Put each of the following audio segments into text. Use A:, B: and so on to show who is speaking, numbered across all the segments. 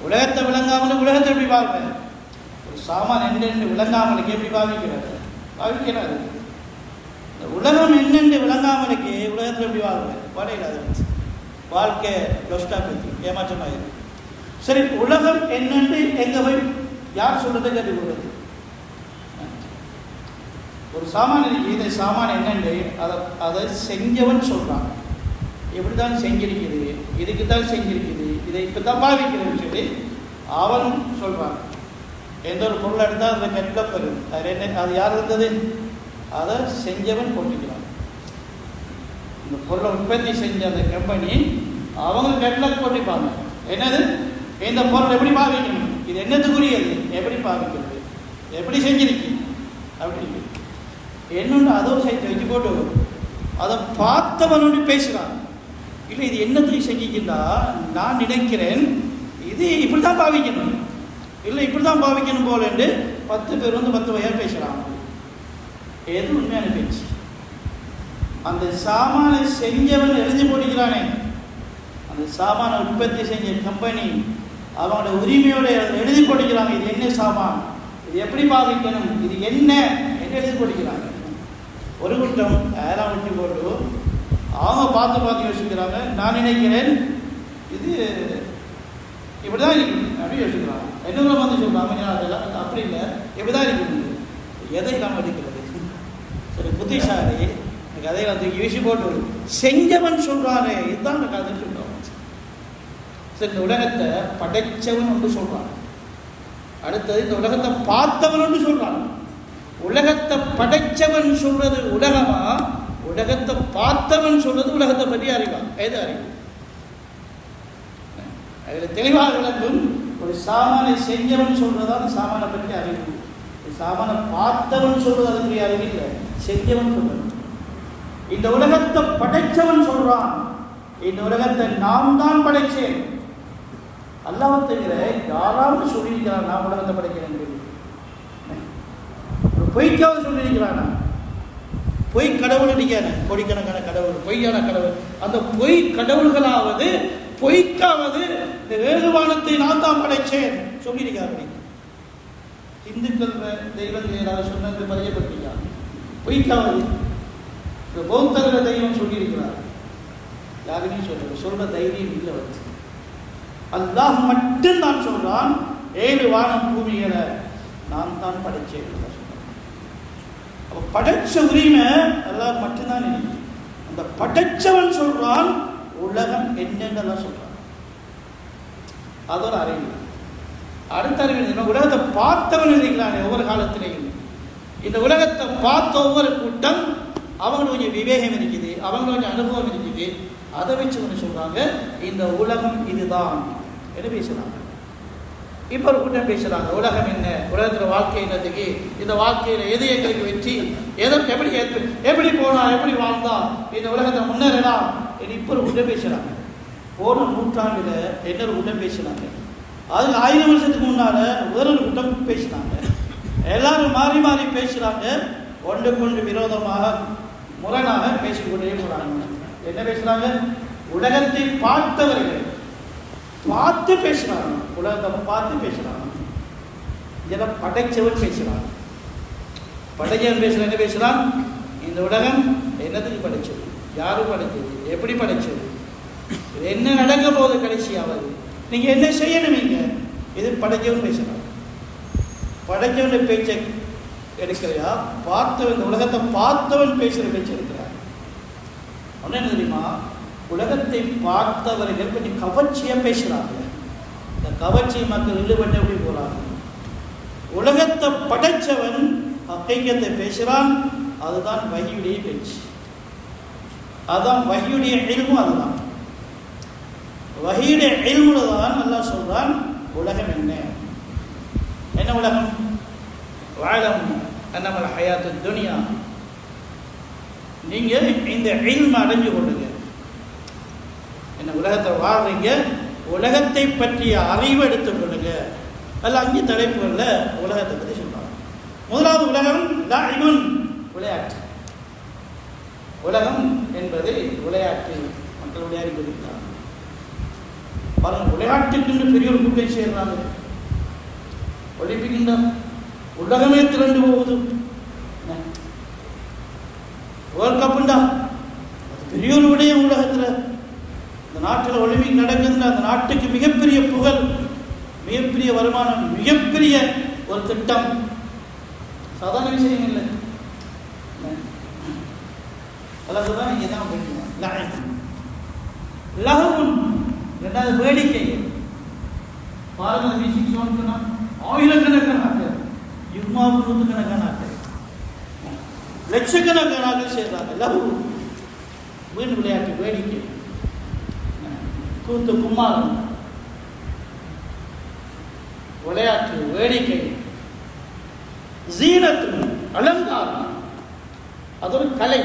A: உலகத்தை விளங்காமல் உலகத்தை எப்படி பார்க்க? ஒரு சாமான் என்னென்று விளங்காமலுக்கு எப்படி பாவிக்கிறாரு? இந்த உலகம் என்னென்று விளங்காமலுக்கு உலகத்தில் எப்படி வாழ்க்கை படையில்லாத வாழ்க்கை லொஸ்டா பற்றி ஏமாற்றமாயிருக்கு. சரி, உலகம் என்னென்று எங்கே போய் யார் சொல்றதை கேட்டுக்கொள்வது? ஒரு சாமான் இருக்கு, இந்த சாமான் என்னென்று அதை செஞ்சவன் சொல்றான். எப்படிதான் செஞ்சிருக்குது, இதுக்கு தான் செஞ்சிருக்குது, இதை இப்போ தான் பாவிக்கிறேன்னு சொல்லி அவன் சொல்றான். எந்த ஒரு பொருளை எடுத்தால் அதில் கெட்டப் வருது. அது என்ன, அது யார் இருந்தது? அதை செஞ்சவன் போட்டுக்கிறான். இந்த பொருளை உற்பத்தி செஞ்ச அந்த கம்பெனி அவங்க கெட்டப் போட்டிப்பாங்க. என்னது, இந்த பொருள் எப்படி பாவிக்கணும், இது என்னத்துக்குரியது, எப்படி பாவிக்கிறது, எப்படி செஞ்சிருக்கு அப்படி என்னொன்று அதோ சைட்டை வச்சு போட்டு அதை பார்த்தவனோடு பேசுகிறான். இல்லை இது என்னத்துக்கு செஞ்சிக்கின்றா, நான் நினைக்கிறேன் இது இப்படி தான் பாவிக்கணும், இல்லை இப்படி தான் பாவிக்கணும் போல என்று 10 பேர் வந்து 10 வகையாக பேசுகிறான். எது உண்மையான பேச்சு? அந்த சாமானை செஞ்சவன் எழுதி போடுகிறானே, அந்த சாமானை உற்பத்தி செஞ்ச கம்பெனி அவங்களோட உரிமையோட எழுதி போடுகிறாங்க. இது என்ன சாமான், இது எப்படி பாவிக்கணும், இது என்ன என்று எழுதி போடுகிறாங்க. ஒரு கூட்டம் ஏலாம் விட்டு போட்டு அவங்க பார்த்து யோசிக்கிறாங்க. நான் நினைக்கிறேன் இது இப்படிதான் இருக்கு அப்படின்னு யோசிக்கிறாங்க. என்ன வந்து சொல்றாங்க, அதெல்லாம் அப்படி இல்லை, இப்படிதான் இருக்குது. எதை நாம் எடுக்கிறது? சரி, புத்திசாலி கதையெல்லாம் தூக்கி வீசி போட்டு செஞ்சவன் சொல்றானே, இதுதான் அந்த கதை சொல்றான். சரி, இந்த உலகத்தை படைச்சவன் ஒன்று சொல்றான். அடுத்தது இந்த உலகத்தை பார்த்தவன் ஒன்று சொல்றான். உலகத்தை படைச்சவன் சொல்றது உலகமா, உலகத்தை பார்த்தவன் சொல்றது உலகத்தை பற்றி அறிவா? எது அறிவு? அதில் தெளிவாக விளங்கும். ஒரு சாமானை செஞ்சவன் சொல்றதான் சாமானை பற்றி அறிவு. சாமானை பார்த்தவன் சொல்றது அதுக்குரிய அறிவு இல்லை, செஞ்சவன் சொல்றது. இந்த உலகத்தை படைச்சவன் சொல்றான், இந்த உலகத்தை நாம் தான் படைச்சேன். அல்லாஹ் தவிர யாராவது சொல்லியிருக்கிறான் நான் உலகத்தை படைக்கிறேன்? பொய்க்காவது சொல்லியிருக்கிறானா? பொய் கடவுள் அடிக்கான கோடிக்கணக்கான கடவுள், பொய்யான கடவுள். அந்த பொய் கடவுள்களாவது பொய்க்காவது இந்த வேறுபானத்தை நான் தான் படைச்சேன் சொல்லியிருக்காரு. இந்துக்கள் தெய்வங்கள் ஏதாவது சொன்னது பதியப்பட்டியா? பொய்க்காவது இந்த பௌத்தர்கள தெய்வம் சொல்லியிருக்கிறார். யாருமே சொல்ற தைரியம் இல்லை. வந்து அல்லாஹ் மட்டும் தான் சொல்றான், 7 வானம் பூமிகளை நான் தான் படைச்சேன். அப்ப படைச்ச உரிமை அல்லாஹ் மட்டும்தான் இருக்கு. அந்த படைச்சவன் சொல்றான் உலகம் என்னென்னலாம் சொல்றான். அதோட அறிவு. அடுத்த அறிவு உலகத்தை பார்த்தவன் இருக்கிறானே ஒவ்வொரு காலத்திலையும். இந்த உலகத்தை பார்த்த ஒவ்வொரு கூட்டம் அவங்களுக்கு கொஞ்சம் விவேகம் இருக்குது, அவங்களுக்கு கொஞ்சம் அனுபவம் இருக்குது. அதை வச்சு ஒன்று சொல்றாங்க, இந்த உலகம் இதுதான் என்று பேசுறாங்க. இப்போ ஒரு கூட்டம் பேசுறாங்க, உலகம் என்ன, உலகத்தில் வாழ்க்கை என்னதுக்கு, இந்த வாழ்க்கையில் எது எங்களுக்கு வெற்றி, எப்படி போனா, எப்படி வாழ்ந்தா இந்த உலகத்தை முன்னேறலாம் என்று இப்போ ஒரு கூட்டம் பேசுறாங்க. போன நூற்றாண்டுல இன்னொரு கூட்டம் பேசுறாங்க. அது 1000 வருஷத்துக்கு முன்னால வேறொரு கூட்டம் பேசினாங்க. எல்லாரும் மாறி மாறி பேசுறாங்க, ஒன்றுக்கொண்டு விரோதமாக முரணாக பேசிக்கொண்டே போறாங்க. என்ன பேசுறாங்க? உலகத்தை பார்த்தவர்கள் பார்த்து பேசுறாங்க, உலகத்தை பார்த்து பேசுறாங்க. இதெல்லாம் படைச்சவன் பேசுறான். படைச்சவன் பேசுற என்ன பேசுறான்? இந்த உலகம் என்னத்துக்கு படைச்சது, யாரு படைச்சது, எப்படி படைச்சது, என்ன நடக்க போகுது கடைசியாவது, நீங்க என்ன செய்யணும், இது படைச்சவன் பேசுறான். படைச்சவன் பேச்சை எடுக்கிறையா, பார்த்தவன், இந்த உலகத்தை பார்த்தவன் பேசுற பேச்சு எடுக்கிறார். ஒன்னு என்ன தெரியுமா? உலகத்தை பார்த்தவர்கள் கொஞ்சம் கவர்ச்சியா பேசுறாங்க. இந்த கவர்ச்சி மக்கள் ஈடுபட்டு எப்படி போறாங்க? உலகத்தை படைச்சவன் ஹக்கீகத்தை பேசுறான். அதுதான் வஹீயுடைய பேச்சு, அதுதான் வஹீயுடைய இல்மு. அதுதான் வஹீயுடைய இல்முல தான் அல்லாஹ் சொல்றான் உலகம் என்ன, என்ன உலகம்? வஅலம் அன்னமல் ஹயாத்துத் துன்யா. நீங்க இந்த இல்ம அடைஞ்சு கொள்ளுங்க. என்ன உலகத்தை வாழ்றீங்க, உலகத்தை பற்றிய அறிவு எடுத்துக் கொள்ளுங்க. அல்ல அங்கே தலைப்புகள்ல உலகத்தை பற்றி சொல்றாங்க. முதலாவது உலகம் லாஇபுன், விளையாட்டு. உலகம் என்பது விளையாட்டு. மக்கள் விளையாடி கொண்டிருக்கிறார். பாருங்க, விளையாட்டுக்கு பெரிய ஒரு கூட்டம் சேர்றாங்க. ஒலிம்பிக் உலகமே திரண்டு போகுது. வேர்ல்ட் கப்புண்டா பெரிய ஒரு விடயம். உலகத்தில் இந்த நாட்டில் ஒலிம்பிக் நடக்குதுன்னா அந்த நாட்டுக்கு மிகப்பெரிய புகழ், மிகப்பெரிய வருமானம், மிகப்பெரிய ஒரு திட்டம். சாதாரண விஷயம் இல்லை. அதான் இங்கே தான் லஹவுன், ரெண்டாவது வேடிக்கை. பாரத மியூசிக் ஷோன்னு சொன்னால் ஆயிரக்கணக்கான ஆட்கள், யுக்மாவுக்கு நூற்றுக்கணக்கான ஆட்கள், லட்சக்கணக்கான ஆட்கள் சேர்றாங்க. லஹு வீண் விளையாட்டு, வேடிக்கை, கூத்து கும்மாரம், விளையாட்டு, வேடிக்கை. ஜீனத்து, அலங்காரம், அது ஒரு கலை,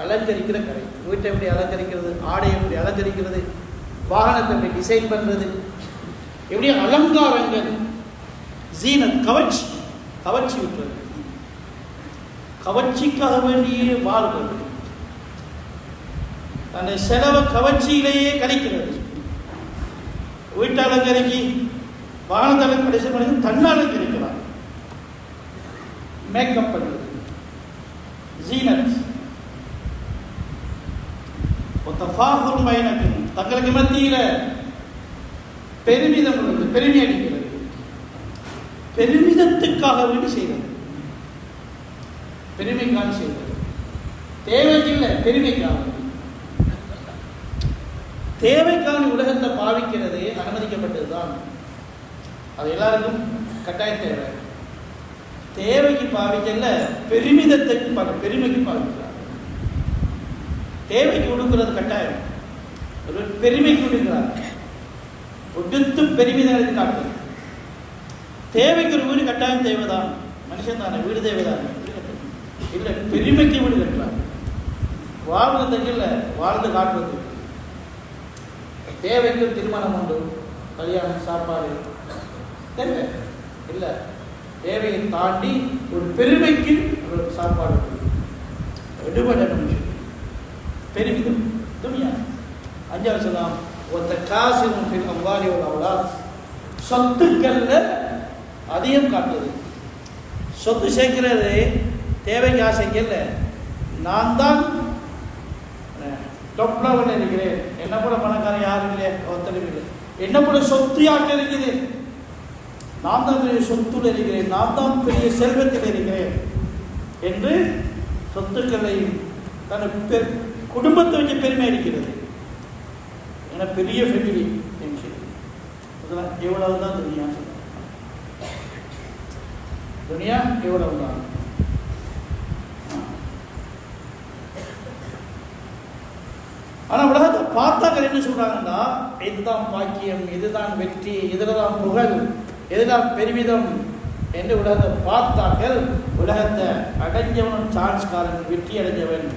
A: அலங்கரிக்கிற கலை. வீட்டை எப்படி அலங்கரிக்கிறது, ஆடை எப்படி அலங்கரிக்கிறது, வாகனத்தை எப்படி டிசைன் பண்ணுறது, எப்படி அலங்காரங்கள். ஜீனத், கவர்ச்சி, கவர்ச்சி விட்டுறது, கவர்ச்சிக்காக வேண்டியே வாழ்வது, அந்த செலவை கவர்ச்சியிலேயே கழிக்கிறது. வீட்டு அலங்கரிக்கி, வாகனத்தை கடைசி பண்ணி தன்னை அலங்கரிக்கிறார், மேக்கப் பண்ணுறது, ஜீனத். தங்களுக்கு மத்தியில் பெருமிதம் உள்ளது, பெருமை அடிக்கிறது, பெருமிதத்துக்காக வேண்டி செய்வது, பெருமைக்காக செய்வது, தேவைக்கு இல்லை, பெருமைக்காக. தேவைக்கான உலகத்தை பாவிக்கிறது அனுமதிக்கப்பட்டதுதான். அது எல்லாருக்கும் கட்டாய தேவை. தேவைக்கு பாவிக்கல, பெருமிதத்துக்கு பெருமைக்கு பாவிக்கிறார். தேவைக்கு கொடுக்கிறது கட்டாயம், ஒரு பெருமைக்கு கொடுக்கிறார், ஒடுத்து பெருமிதம் காட்டுறது. தேவைக்கு ஒரு வீடு கட்டாயம் தேவைதான், மனுஷன் தானே, வீடு தேவைதான் இல்லை, பெருமைக்கு வீடு கட்டுறார். வாழ்வதற்கு இல்லை, வாழ்ந்து காட்டுறது. தேவைக்கு திருமணம் உண்டு, கல்யாணம், சாப்பாடு தேவை இல்லை, தேவையை தாண்டி ஒரு பெருமைக்கு ஒரு சாப்பாடு எடுபட நிமிஷம் பெருமிதம் துணியா. அஞ்சாவது சொல்லலாம், ஒருத்த காசு அம்பாலி அவ்வளோ சொத்துக்கள்ல அதிகம் காட்டுறது. சொத்து சேர்க்கிறது தேவைக்கு ஆசைக்கல்ல. நான் தான் டாப் லெவலில் இருக்கிறேன், என்ன போல பணக்காரன் யாரும் இல்லை, ஒருத்தரும் இல்லை, என்ன போல சொத்து யாருக்கு இருக்குது, நான் தான் பெரிய சொத்துல இருக்கிறேன், நான் தான் பெரிய செல்வத்தில் இருக்கிறேன் என்று சொத்துக்களை தன் குடும்பத்தை வச்சு பெருமை அடிக்கிறது. ஏன்னா பெரிய ஃபேமிலி எவ்வளவுதான் துனியா, துனியா எவ்வளவுதான். ஆனா உலகத்தை பார்த்தாக்கள் என்ன சொல்றாங்கன்னா, இதுதான் பாக்கியம், இதுதான் வெற்றி, இதுலதான் புகழ், இதுதான் பெருமிதம் என்று உலகத்தை பார்த்தாக்கள் உலகத்தை அடைஞ்சவன் சான்ஸ்காரன், வெற்றி அடைஞ்சவன்,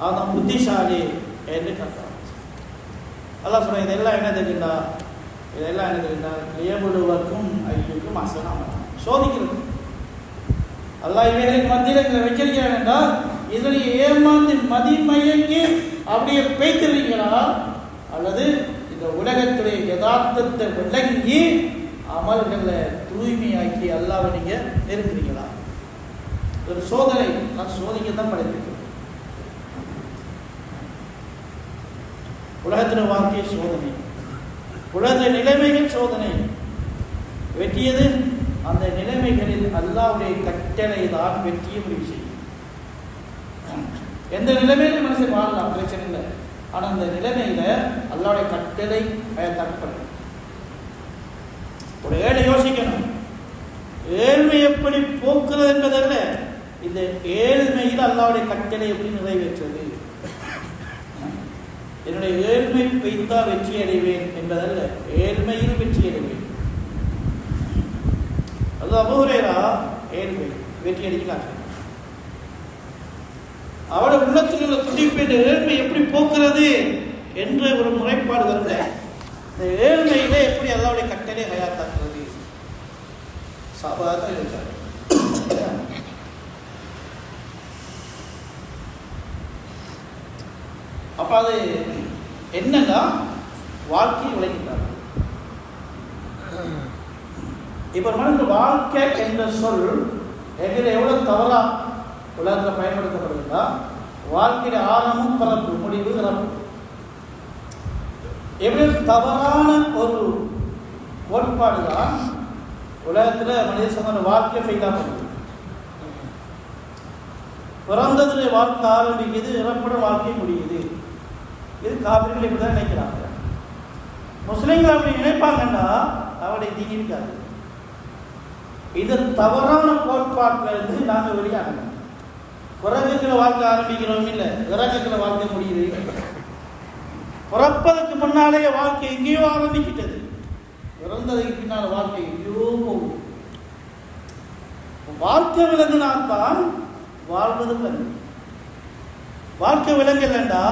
A: அவன் புத்திசாலி என்று கருத்தான். அல்லாஹ் சொல்ற இதெல்லாம் என்ன தெரியுண்டா, இதெல்லாம் என்ன தெரியுண்டா, லியபுலுவக்கும் ஐயுக்கும் அசனம், சோதிக்கிறது. அல்லாஹ் இவைகளுக்கு மத்தியில் வச்சிருக்கிறான் என்றால் இதனை ஏமாந்து மதிமயங்கி அப்படியே பேய்க்கிறீங்களா, அல்லது இந்த உலகத்துடைய யதார்த்தத்தை விளங்கி அமல்களை தூய்மையாக்கி அல்லாஹ்வை நீங்க நெருங்குறீங்களா? ஒரு சோதனை, நான் சோதிக்கத்தான் படைத்திருக்கிறேன். உலகத்தின் வாழ்க்கை சோதனை, உலகத்தின் நிலைமைகள் சோதனை. வெற்றியது அந்த நிலைமைகளில் அல்லாஹ்வுடைய கட்டளை தான் வெற்றியை முடிவு செய்யும். எந்த நிலைமையிலும் மனுஷன் வாழலாம், பிரச்சனை இல்லை. ஆனால் அந்த நிலைமையில அல்லாஹ்வுடைய கட்டளை தரப்படும். ஒரு ஏழை யோசிக்கணும், ஏழ்மை எப்படி போக்குறது என்பதல்ல, இந்த ஏழ்மையில் அல்லாஹ்வுடைய கட்டளை எப்படி நிறைவேற்றது. என்னுடைய ஏழ்மை பெய்தா வெற்றி அடைவேன் என்பதல்ல, ஏழ்மையில் வெற்றி அடைவேன். அது அபூ ஹுரைரா ஏழ்மை வெற்றி அடிக்கலாம். அவருடைய உள்ளத்தில் உள்ள துடிப்பு ஏழ்மை எப்படி போக்குறது என்ற ஒரு முறைப்பாடு வருது. இந்த ஏழ்மையிலே எப்படி அல்லாஹ்வுடைய கட்டளை ஹயாத்தாக்குறது சாபாதான் இருக்காரு. அப்ப அது என்னன்னா, வாழ்க்கையை விளங்கிட்டார்கள். இப்போ இந்த வாழ்க்கை என்ற சொல் எங்களை எவ்வளோ தவறா உலகத்தில் பயன்படுத்தப்படுதுன்னா, வாழ்க்கையில ஆரம்பம் பிறப்பு, முடிவு இறப்பு. எப்படி தவறான ஒரு கோட்பாடு தான் உலகத்தில் மனித சமூக வாழ்க்கை ஃபெயிலாக பண்ணுது. பிறந்ததுல வாழ்க்கை ஆரம்பிக்குது, இறப்புட வாழ்க்கை முடியுது. இது காவிரிகள் இப்படி தான் நினைக்கிறாங்க. முஸ்லீம்கள் அப்படி நினைப்பாங்கன்னா அவருடைய தீனி இருக்காது. இது தவறான கோட்பாட்டில் இருந்து நாங்கள் வெளியாகணும். பிறகுக்கிற வாழ்க்கை ஆரம்பிக்கிறோம் இல்லை, இறக்குக்கிற வாழ்க்கை முடியுது. பிறப்பதற்கு முன்னாலேயே வாழ்க்கை எங்கேயோ ஆரம்பிக்கிட்டது, பிறந்ததுக்கு பின்னால் வாழ்க்கை எங்கேயோ போகும். வாழ்க்கை விலங்குனால்தான் வாழ்வது விலங்கு. வாழ்க்கை விலங்கல்லண்டா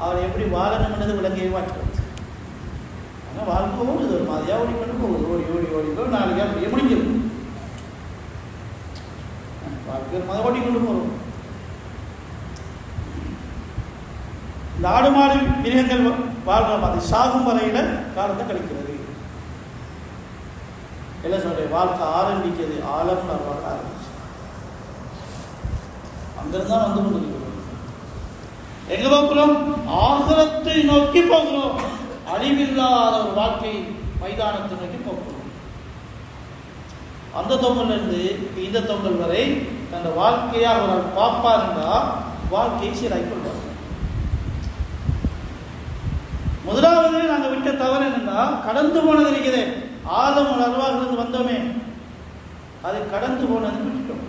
A: அவர் எப்படி வாழணும்ன்றது விலங்கையே மாற்றுறது. ஆனால் வாழ்க்கை ஓடுது, ஒரு மாதிரியாக ஓடிக்கொண்டு போகுது. ஓடி ஓடி ஓடிக்கொண்டு நாளைக்கு அப்படியே முடிக்கிறது. வாழ்க்கை ஒரு மாதிரி ஓடிக்கொண்டு போகிறோம். இந்த ஆடு மாடு மிருகங்கள் வாழ்கிற மாதிரி சாகும் வரையில் காலத்தை கழிக்கிறது. எல்லாம் சொல்கிறேன், வாழ்க்கை ஆரம்பிக்கிறது ஆழம் வாழ்க்கை ஆரம்பிச்சு அங்கிருந்தா வந்து கொண்டிருக்கிறோம். எங்க போகிறோம்? ஆகிரத்தை நோக்கி போகிறோம். அழிவில்லாத ஒரு வாழ்க்கை மைதானத்தை நோக்கி போகிறோம். அந்த தொங்கல் இருந்து இந்த தொங்கல் வரை அந்த வாழ்க்கையாக ஒரு பாப்பா இருந்தா வாழ்க்கையை சீராய் கொள்வார். முதலாவது நாங்கள் விட்ட தவறு என்னன்னா, கடந்து போனது இருக்கிறேன். ஆழம் ஒரு அருவாக இருந்து வந்தோமே, அதை கடந்து போனது விட்டுட்டோம்.